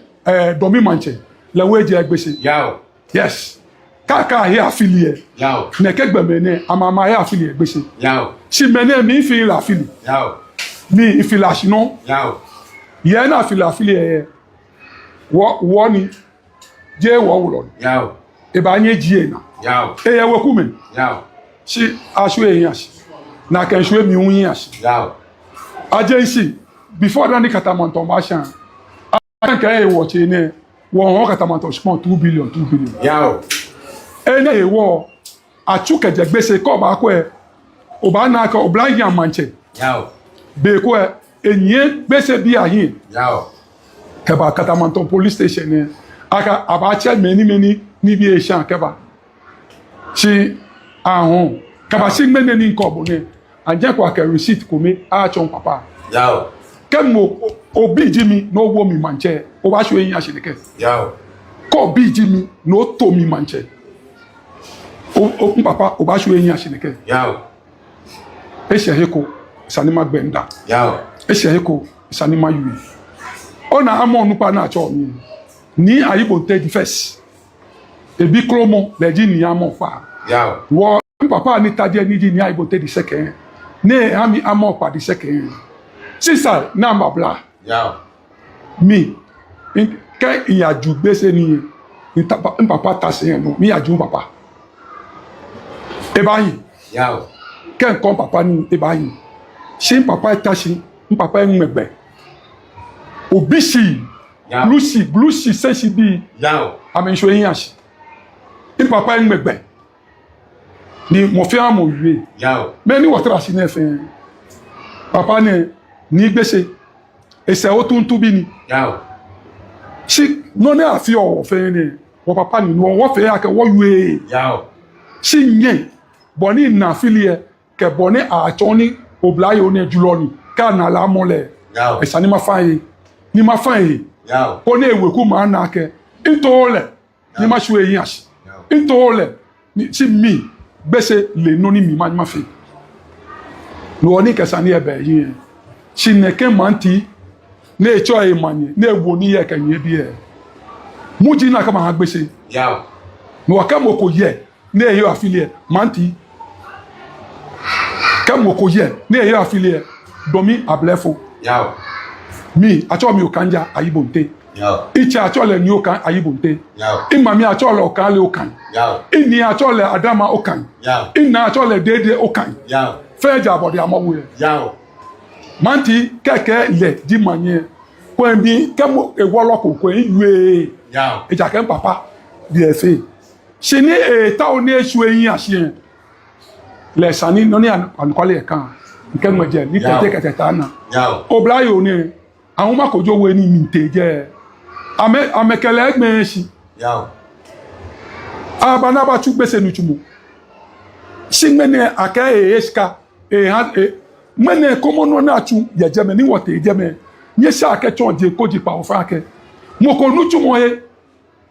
domi manche lewe je gbese Yaw. yes ka aye afili e Yaw. ne ke gbeme ne amama aye afili e gbese Yaw. si mene mi fi la afili Yaw. mi ifilasi no Yaw. ye na afili e wo ni je wo wulo Yaw. e ba nye ji na Yaw. e ye we ku me Yaw. si asu e yan si na kan su e mi un yan si Yaw. agency before that katamanton ba shan an kan e wo che ne wo hon katamanton spon 2 billion Yaw. e ne e wo atu keje gbese ko ba ko e o ba na ka o bla yan manche Yaw. be ko e enye gbese bi ahin Yaw. ke ba katamanton police station ne aka abache meni ni bi e shan ke ba si ahun ka ba si gbene ni nko bo ne anje ko aka receipt ko me a chon papa Yaw. kemo obi jimi no wo mi manche o ba so yin aseleke Yaw. ko bi jimi no to mi manche o papa o ba so yin aseleke Yaw. e se heko sanima gbenda Yaw. e se heko sanima yui ona amo nupa na cho mi ni Ayibonte the first ebi kromo leji ni amo fa wo papa ni tadie ni di ni Ayibonte the second ne ami amo pa the second sisa na mabla mi ke iyaju gbese ni papa tase no mi aju papa e bayi ke kon papa ni e bayi se papa tase papa enmegbe obisi blusi sensi bi amenso yin asi papa enmegbe ni mo fe amo yue me ni wotara si na fe papa ni gbese ese o tun bi ni si no ne afi o fe ni wo papa ni wo fe ake wo yue si nye boni na filie ke boni a choni oblaye oni julo ni ka na la mole esa ni ma fa yi ko ne ewe ku ma na ke intole ni ma su eyin asi intole ni si mi gbese le no ni mi ma fe no ni kesa ni ebe yin si ne ke manti ne echo e manye ne ewo ni ye kan ye bi e muji na ka ma gbese no ka mo ko ye ne yo afilie manti ka mo ko ye ne yo afilie domi ablefo mi acho mi okanja Ayibonte ichi acho le ni okan Ayibonte imami acho le okan le okan ini acho le adama okan ina acho le dede okan feja body amawu manti keke le di manye ko bi kemo ewolo ko iwe eja ken papa di efe se ni ta oni esu eyin asien le sani no ni anukole e kan nke moje ni tete keteta na oblayo ni àwọn ma kojo we ni mi teje amekele egbe si abana ba tu gbese nu tumu singmene aka eska mene komo no na tu yejeme ni wote ejeme nye sha ake chonje koji pa ofa ake mo ko nu tumu ye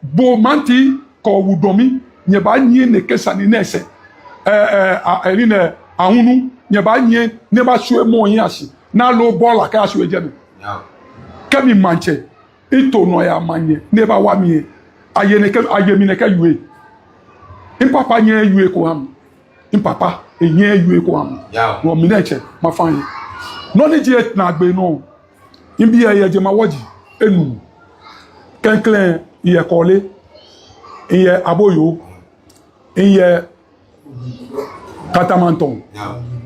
bo manti ko wudomi nye ba nyi ne kesa ni nese eri ne ahunu nye ba nyi ne ba sue mo yin asi na lo ball aka sue ejeme kemi manche ito no ya manye neba wa mi aye mi ne ka yue papa nye yue ko am papa enye yue ko am no mi na che ma fan no ni je na agbe no imbi ye je ma woji enu kenklen iye kole iye aboyo iye katamanton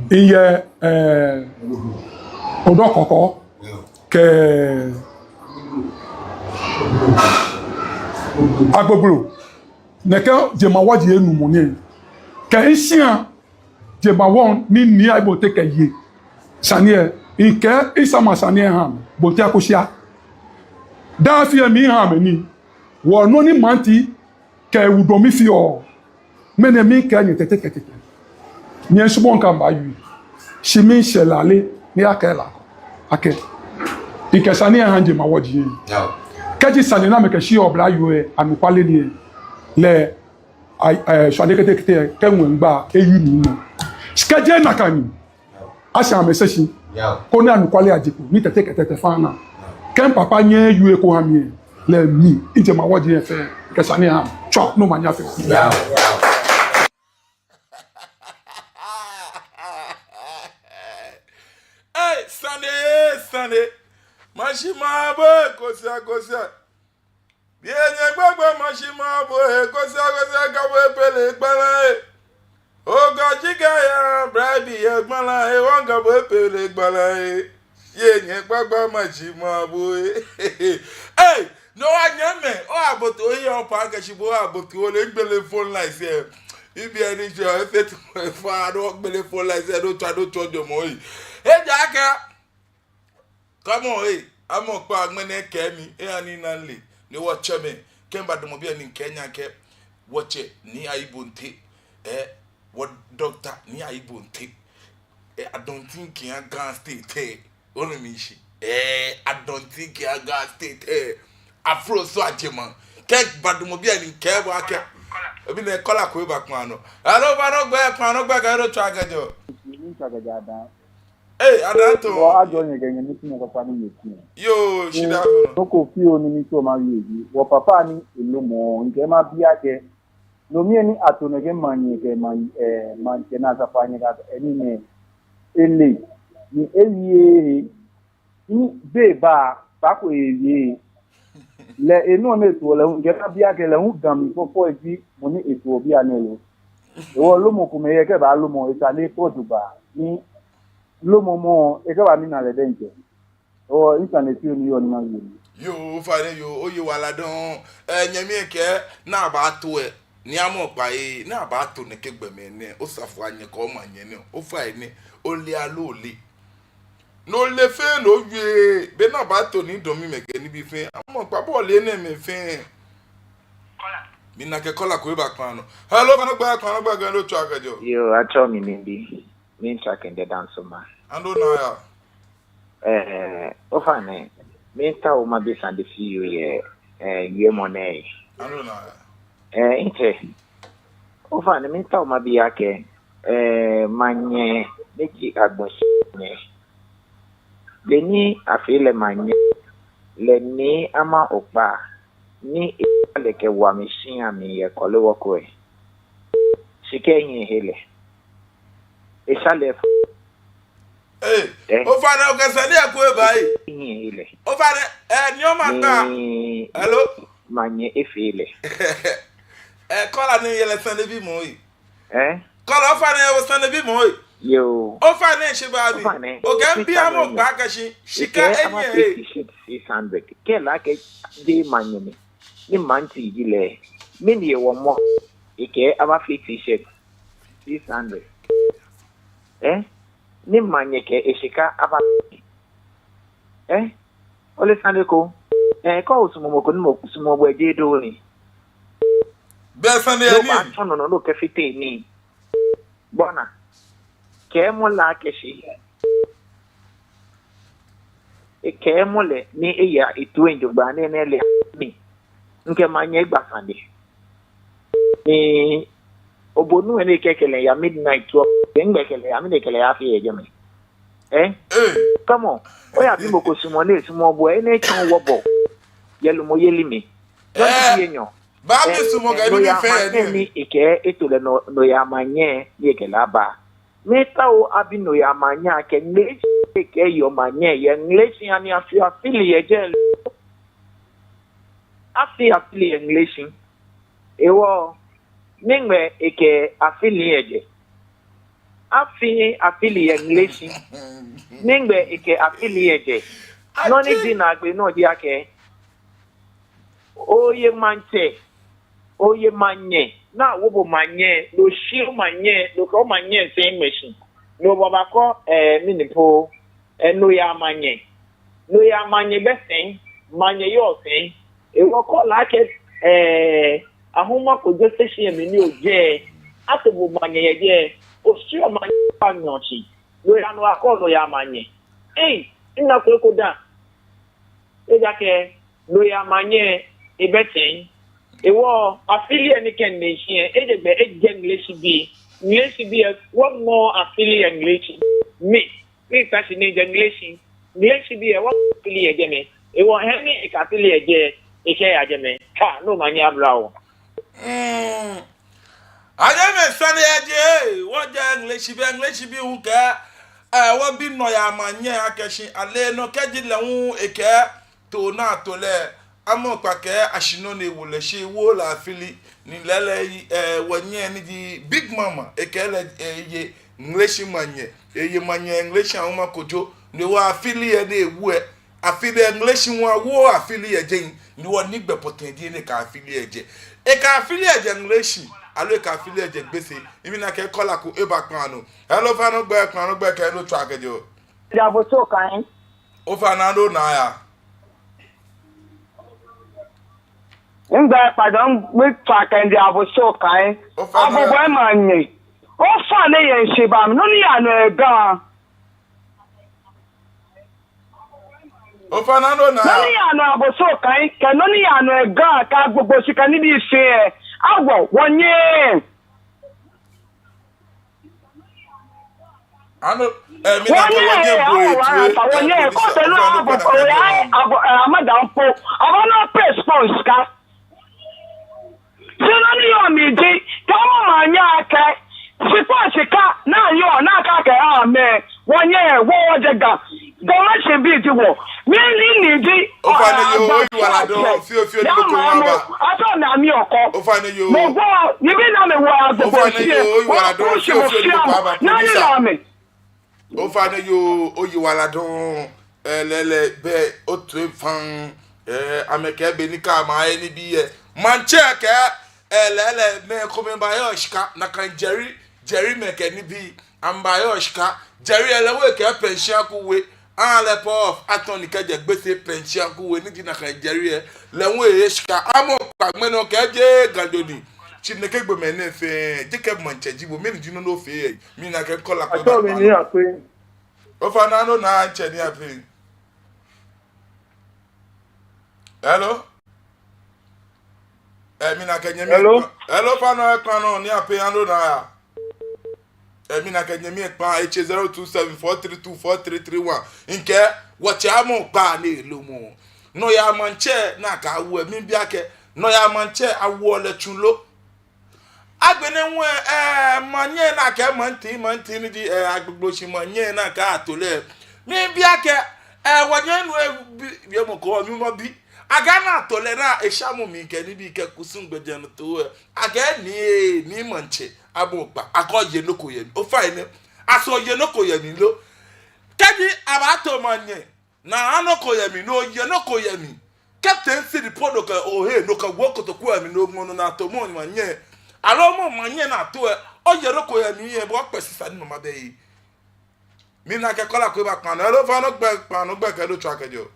iye odokoko ke agbogbo neke jema waji enu mo ni ke isian jema won ni Ayibonte ke ye sanie ike isama sanie ham bo ti akosia da fi mi ham ni wo no ni manti ke wudo mi fi o mene mi ke ni tete ni ensubo nkan ba yu shimi shelale ni akela ake ikesani hanje ma woji kaji sani na meke shi obla yue anukwale ni le shade kete kenwe ngba eyi ni no skaje nakani asa meseshi ko ni anukwale ajiku ni tete fana ken papa nye yue ko hamie le mi ije ma woji efe kesani ha chop no manya fe hey Sunday Mashima boy, kosia. Bienye gbagba mashima boy, kosia gawe pele gbala. Oga jiga ya brabi ya gbala, wanga boy pele gbala. Yenye gbagba mashima boy. Hey, no anyame, o aboto ye opa kashibo aboto o le gbele phone line se. Ibi ani jo e fa do gbele phone line se do twa mo yi. E jaka come on, hey, I'm a quag mene kemi, ani nanli, ni watch me, Kemba de Mobile in Kenya kept watch it, ni Ayibonte, what doctor, ni Ayibonte, I don't think he can stay, only me she, I don't think he can stay, Afro so German, Kek Badumobile in Kebaka, I've been a color quiver, Mano. I don't back, I don't track a job. Hey, Adato. I don't get any meeting of a family. Yo, she da. No feel ni so ma yi. Wo papa ni ilumo nke ma bia ke. No mi ni atono ke manye ke man ke na sa fanye ga eni ne ele ni ewie ni beba ba ko ewie le enu me to le nke ma bia ke le hu gam mi fo eji mo ni eto obi anelo. Wo lumo ku me ye ke ba lumo itale poduba ni lumo mo e ke ba mi na le denje. Oh, internet you ni on na you. Yo, fine yo, oye wala don. Nyame ke na ba to e. Ni amo pa e na ba to ne kegbe me ne. O safo anye ko ma nye ne. O fa ni o le alo le. No le fe no wie. Be na ba to ni do mi mege ni bi fe. Amo pa bo le ne me fe. Kola. Mi na ke kola ko e ba kan no. Hello kan gba gan lo tu akajo. Yo, I told me maybe. Me track in the dance man. Ando na ya. Ofane, me ta o ma be sande fi yo ye money. Ando na ya. Inte. Ofane me ta o ma bi ake manye neki agbonye. Leni afile manye le ni ama opa ni le ke wa mi shin ami ye kole woko e. Sike yin hele. Esale o fane o kasani akwe bai o fane ni o ma ta hello manye efele kola ni yele sande bi mo yi kola o fane o sande bi mo yi yo o fane se ba bi o ga bi amo gba ka shi shika enye 600 ke la ke de manye ni manti gile me ni wo mo ike aba fit t-shirt 600 ni manye ke eshika aba ole sande ko ko sumo ko ni mo sumo bo eje do ni be sande ni no ke fite ni bona ke mo la ke shi ke mo le ni eya itu enjogba ni le ni nke manye gba sande ni obonu ene kekele ya midnight to ngekele ya midekele ya fi ejeme come on oya bi mo ko sumo le sumo bo ene chon wobo yelu mo yeli mi don't be enyo ba mi sumo ga ni fe ni ike eto le no ya manye ni ekele aba meta o abi no ya manye ake ne ke yo manye ye english ani afi afili eje afi english ewo ningwe eke afili eje afili english ningwe eke afili eje noni di na gbe no di ake oye manye na wobo manye lo shi manye lo ko manye same machine lo baba ko minipo no ya manye besen manye yo sen e wo ko la ke ahuma ko je station mi ni oje atobo manye ye o si o manye pa nyochi lo ya no akolo ya manye ina ko da e ja ke lo ya manye e beten e wo affiliate ni ken nation e de be e english bi what more affiliate english me ta si ni english bi e what affiliate je me e wo he ni e affiliate je e se ya je me ha no manye abra o Ajame sane eje wo je English bi hu ka wo bi no ya manye akeshi ale no keji le hu eke to na to le amo pa ke ashino na ewu le she wo la fili ni lele wonye ni di big mama ekele ye English manye English ahuma kojo ni wa afili e na ewu e afili English wo afili eje ni wo ni gbe potendi ni ka afili eje e ka afili eje English alo ka afili eje gbese imi na ke kola ku eba kan hello fano gbe ke no track ejo ya bo so kan o Fernando na ya ngba padon we track and ya bo so kan abubo manye o fa le yen se ba mi no ni ya no e gan o Fernando na no ni ya no abo so kan ke no ni ya no e gan ka gbogbo sika ni bi se e awo wonye Ano mina ko wanye boy. Wanye ko se no abo amadampo. Abo no response ka. Sino ni yo mi di kamo manya aka. Sika na yo na ka ka ame. Wanye wo jega. Goma se bi ti wo. Mi ni di. O fa ne yo wala do fio ni ko aba. Aso na mi oko. O fa ne yo. Mo go ni bi na me wo abo. O fa ne yo wala do fio ni ko aba. Na ni na me. O fa ne yo oyi wala don lele be o tre fan ameke be ni ka ma eni bi manche ke lele me ko me ba yo shika na kan Jerry meke ni bi amba yo shika Jerry elewe ke pension ku we an le pof atoni ke je gbese pension ku we ni di na kan Jerry lewe e shika amo pa gbeno ke je gandoni chineke gbe me ne fe je ke manche jibo me ni no fe mi na ke kola ko Ato mi ni ape. O fa na no na nche ni ape. Hello? Mi na ke nyemi. Hello fa no e kan no ni ape ando na ya. Mi na ke nyemi e pan H0274324331. Nke wachi amo pa na elo mo. No ya manche na ka awu mi bia ke no ya manche awu le chulo. Agbene nwe manye na ka manti ni di agbogboshi manye na ka atole mi bia ke wanye nu bi mo ko mi mo bi aga na atole na eshamu mi ke ni bi ke kusun gbeje no to aga ni manche abogba akoye no ko ye o fa ni aso ye no ko ye mi lo keji abato manye na anoko ye mi no ye no ko ye mi captain si report ka o he no ka wo ko to ku mi no ngono na to mo manye alo mo manye na to o yero ko ya mi e bo pesisa ni mama be yi mi na ke kola ko ba kan lo fa no gbe ke lo twa kejo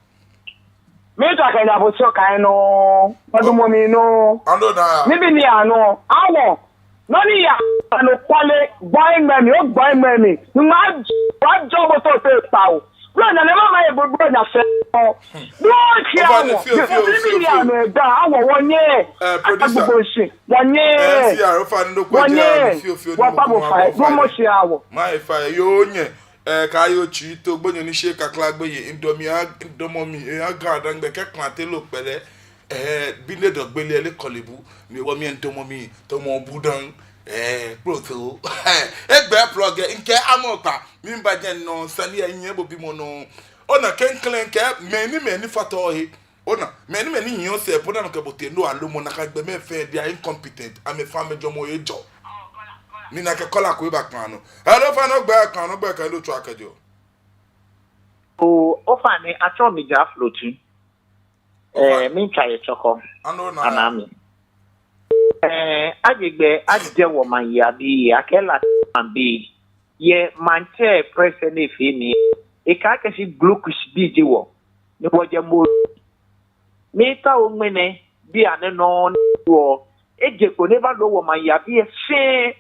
Mi twa ke na bo so kan no odumo mi no ando na mi bi ni ano awo no ni ya ano kwale boy me o boy me ma wa jo bo to se pa o no na mama e bo na se no ti awo mi bi ni ano da awo wonye producer wonye CR fa no ko je fio wa pa bo fa no mo se awo ma e fa yo nye ka yo chi to gbonyo ni se kakla gbeye indomomi aga dangbe ke kan te lo pele bi le do gbele le kolebu mi wo mi indomomi to mo budan proto egbe plug nke amopa mi ba je no sani yin bo bi mo no ona kenklen ke meni fato he ona meni yin se po na ke bote no alomo na ka gbe me fe dia incompetent am fa mejo mo ejo mi na ke kola ko ba kan no hello fa no gba kan no gba kan lo tu akejo o fa ni acho mi ja floating mi twa ye choko anami agigbe adide wo man ya bi akela man bi ye manche present e fi mi e ka ke si glucose bi je wo ni wo je mo mi ta o mene bi ane no wo eje ko ne ba lo wo man ya bi e fe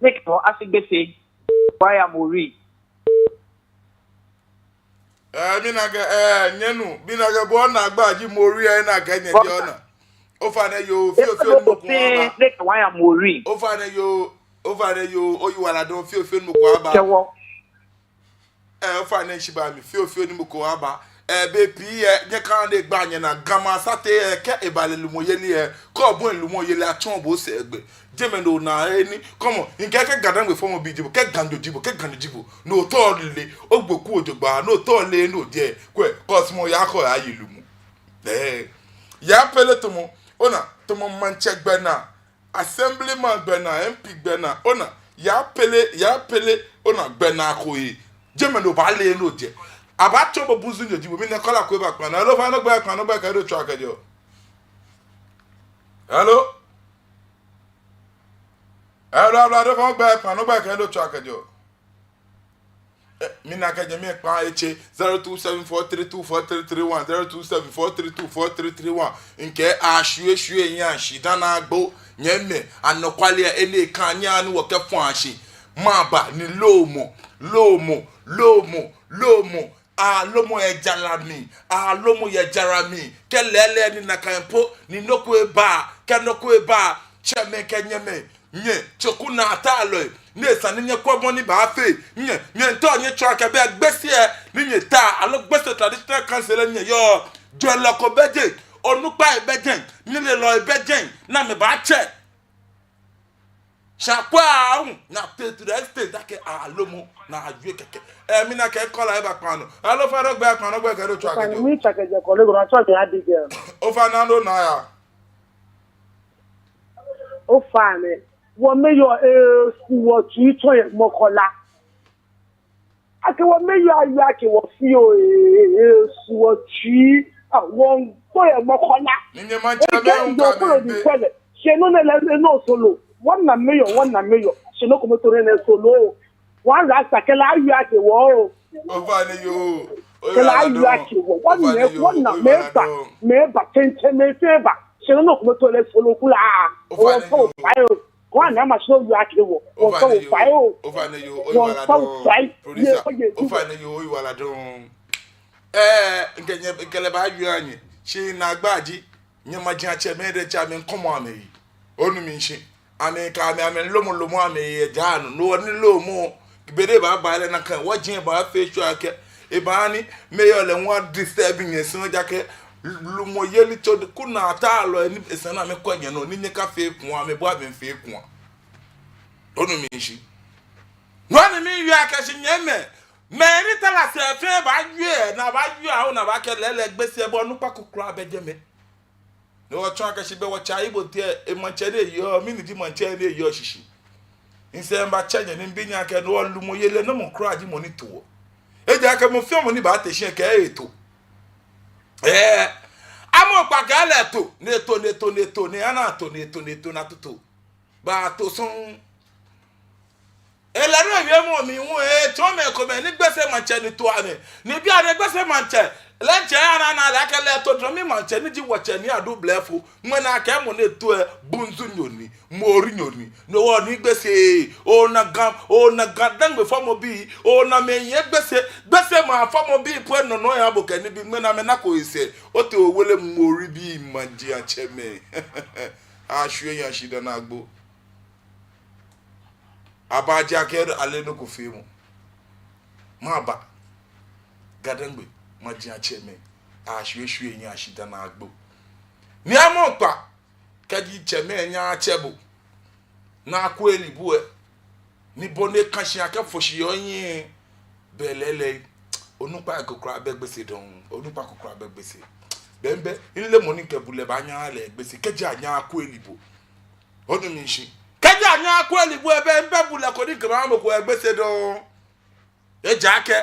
ne ko asigbese waya mori mi na ke nyenu bi na ke bo na gba ji mori e na ke nye je ona o fa ne yo fio ni mo ko aba ne ke waya mori o fa ne yo o yi wala don fio ni mo ko aba kewo o fa ne shiba mi fio ni mo ko aba be pi nye kan de gba nye na gama sate ke ebale lumo ye ni ko bo lumo ye la ton bo se egbe jemendo na eni komo nke ke gadan we form bi jibo ke gando jibo no to le ogboku ojogba no to le no je kwe cosmo ya ko ayi lumo ya pele to mo ona to mo manche gbe na assemblyman gbe na MP gbe na ona ya pele ona gbe na ko yi jemendo ba le no je abacho bo buzu nyojibo mi ne kola ko ba kan na lo fa no gba kan no gba ka do twa kejo hello do fa gba kan no gba ka do twa kejo mi na ka je mi pa eche 0274324331 0274324331 nke ahwe yin ashi dana agbo nyeme anokwale ene kan nya ni wo ke fun ashi ma ba ni lomo alomo ejalami alomo yejarami kelele ni nakampo ni nokwe ba cheme kenyeme nye chokuna atalo ne san ne kwa boni ba fe nye nto nye chwa ka be gbese e nye ta alo gbese traditional council nye yo jolo ko beje onupa e beje ni le lo e beje na me ba che shakwa na te to the extent that ke alomo na ajue keke mi na ke kola e ba pano alo fa rogba pano gbe ke do chwa ke mi cha ke je ko le go na chwa ke adige o fa na no na ya o fa me wo me yo wo chi to ye mokola ake wo me yo ayu ake wo fi o wo chi won to ye mokola ninye mancha me un ka be se no le no solo one na mayor se no como to ne solo one rasta ke la ayu ake wo o fa ni yo ke la ayu ake wo one na meba tente me feba se no como to le solo kula o so fayo one na ma so yu ake wo o so fayo o fa ni yo o wala do producer o fa ni yo o wala do nkele ba ayu anyi shi na agbaji nyama jiache me de cha me nkomo ameyi onu mi nshi ame ka ame lomo ame ye janu no ni lomo bede ba ba le na kan wajin ba fe shu ake e ba ni me yo le won disturbing esun jake lumo yeli to kuna ta lo ni esan na me kwanye no ni nyeka fe kun ame bo ame fe kun onu mi nshi no ni mi wi aka shi nyeme me ni tala se fe ba yue na ba yue a na ba ke lele gbese bo nu pa kokura beje me no wa twa ka shi be wa cha ibo tie e manche de yo mi ni di manche de yo shishi inse mba chenye ni binya ke no lumo yele no mo kra ji mo ni to e ja ka mo fi mo ni ba te shin ke e to amo pa ga le to ne ana to na to ba to sun elaro ye mo mi wu to me ko me ni gbese manche ni to ame ni bi ade gbese manche lenche ana na la ka le to mi manche ni ji wache ni adu blefu mwena ka mo ne to bunzu nyoni mori nyoni no wo ni gbese o na gadan be fo mo bi o na me ye gbese ma fo mo bi po no ya bo ka ni bi mwena me na ko ise o te o wele mori bi manji a cheme a hwe ya shida na agbo abaja ke ale no ko fe mu ma ba gadan be maji acheme a hwehwe nya ashida na agbo ni amokpa kaji cheme nya achebo na akweli buwe ni bone kanshi aka foshi yoyin belele onupa kokra abegbese don onupa kokra abegbese bembe ile moni kebule banya ale egbese kaji anya akweli bu onu mi nshi kaji anya akweli bu ebe mbebule ko ni kama amoko egbese don ejake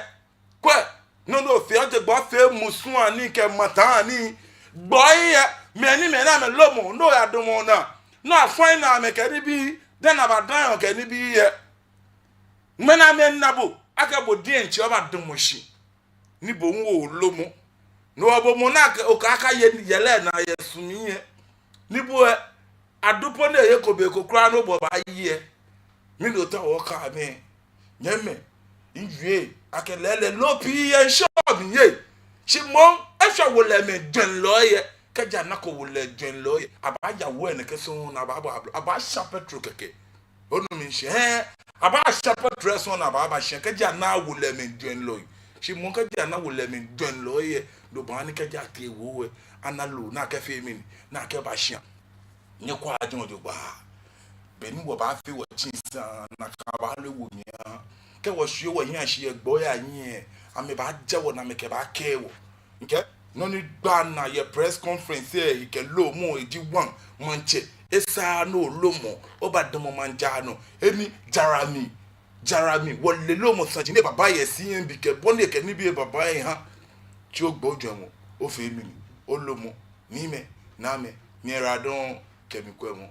kwe no fi ante gba fe musun ani ke matan ani boye me ni me na me lomo no ya domo na no afan na me ke ni bi den abadan ke ni bi ye me na me nabo aka bo di enchi o ba domo shi ni bo nwo lomo no obo mo na o ka aka ye ni yele na ye sumi ye ni bo adupo na ye ko be ko kra no bo ba ye mi do ta wo ka me nyeme injue akelele lopi ye shop ye shimon esha wole me dwen loye kaja nako wole dwen loye abaja wo ene keso na aba sha petro keke onu mi she aba sha petro so na aba she kaja na wole me dwen loye shimon kaja na wole me dwen loye do ba ni kaja ke wo analo na ka fe mi na ka ba she nye kwa ajon do ba beni wo ba fe wo chinsa na ka ba le wo nya ke wo hwe wo hia hye egbo ya nyi ame ba jewo na me ke ba kewo nke no ni gba na ye press conference e ke lo mo edi wan manche esa no lo mo obadomo manja no eni jarami wo le lo mo sanji ne baba ye si en bi ke boni ke ni bi baba ye ha ti o gbo jemo o fe mi o lo mo ni me na me ni ra don ke mi ko mo